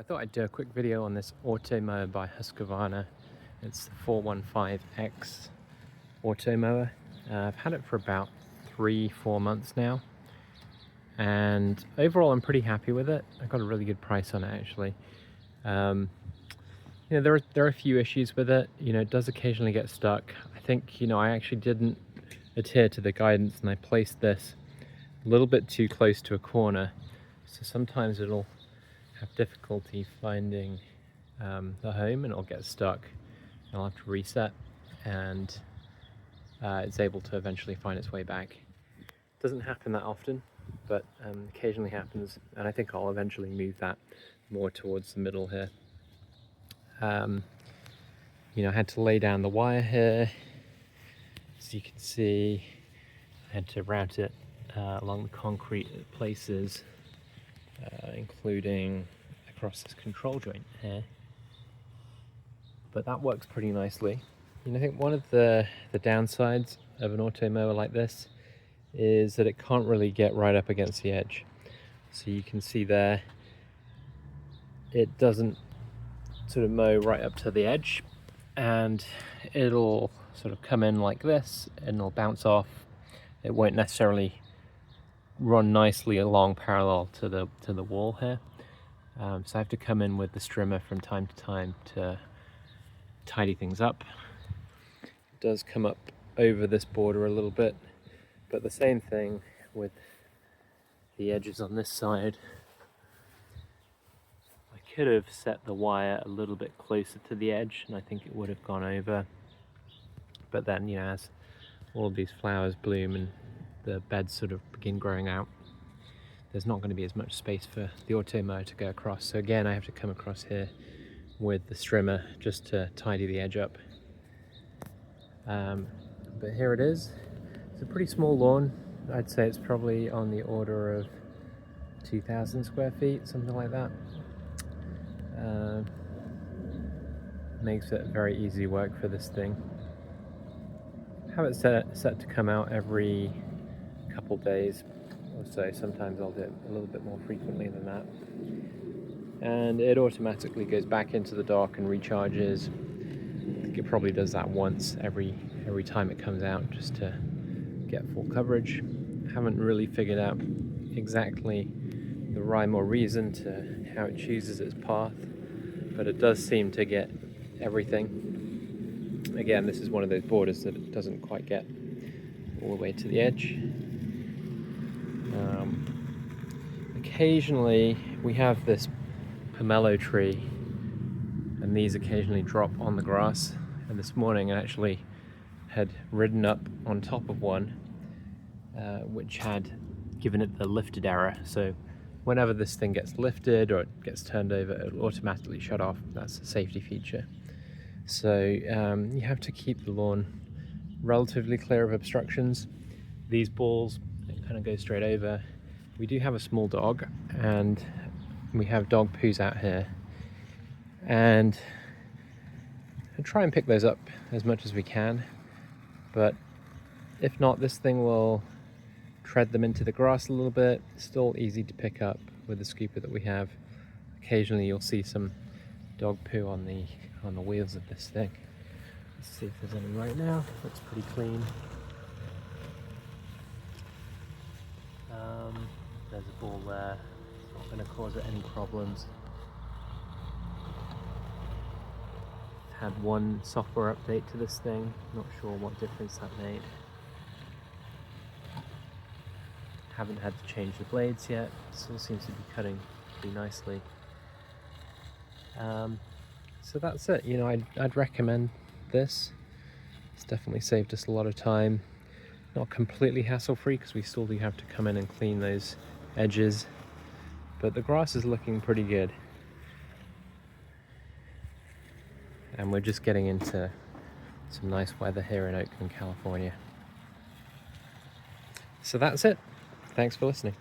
I thought I'd do a quick video on this Automower by Husqvarna. It's the 415X Automower. I've had it for about 3-4 months now, and overall I'm pretty happy with it. I got a really good price on it actually. There are a few issues with it. It does occasionally get stuck. I think I actually didn't adhere to the guidance and I placed this a little bit too close to a corner, so sometimes it'll have difficulty finding the home and it'll get stuck. I'll have to reset, and it's able to eventually find its way back. It doesn't happen that often, but occasionally happens, and I think I'll eventually move that more towards the middle here. I had to lay down the wire here, as you can see. I had to route it along the concrete at places, including across this control joint here. But that works pretty nicely. I think one of the downsides of an Automower like this is that it can't really get right up against the edge. So you can see there, it doesn't sort of mow right up to the edge, and it'll sort of come in like this and it'll bounce off. It won't necessarily run nicely along parallel to the wall here. So I have to come in with the strimmer from time to time to tidy things up. It does come up over this border a little bit, but the same thing with the edges on this side. I could have set the wire a little bit closer to the edge and I think it would have gone over, but then as all of these flowers bloom and the beds sort of begin growing out, there's not going to be as much space for the Automower to go across. So again, I have to come across here with the strimmer just to tidy the edge up. But here it is. It's a pretty small lawn. I'd say it's probably on the order of 2,000 square feet, something like that. Makes it very easy work for this thing. Have it set to come out every couple days or so. Sometimes I'll do it a little bit more frequently than that. And it automatically goes back into the dock and recharges. I think it probably does that once every time it comes out, just to get full coverage. Haven't really figured out exactly the rhyme or reason to how it chooses its path, but it does seem to get everything. Again, this is one of those borders that it doesn't quite get all the way to the edge. Occasionally we have this pomelo tree, and these occasionally drop on the grass, and this morning I actually had ridden up on top of one which had given it the lifted error. So whenever this thing gets lifted or it gets turned over, it will automatically shut off. That's a safety feature. So you have to keep the lawn relatively clear of obstructions. These balls kind of go straight over. We do have a small dog, and we have dog poos out here, and I try and pick those up as much as we can, but if not, this thing will tread them into the grass a little bit. It's still easy to pick up with the scooper that we have. Occasionally you'll see some dog poo on the wheels of this thing. Let's see if there's any right now. Looks pretty clean. There's a ball there. It's not going to cause it any problems. Had one software update to this thing. Not sure what difference that made. Haven't had to change the blades yet. Still seems to be cutting pretty nicely. So that's it. I'd recommend this. It's definitely saved us a lot of time. Not completely hassle-free, because we still do have to come in and clean those edges, but the grass is looking pretty good, and we're just getting into some nice weather here in Oakland, California. So that's it. Thanks for listening.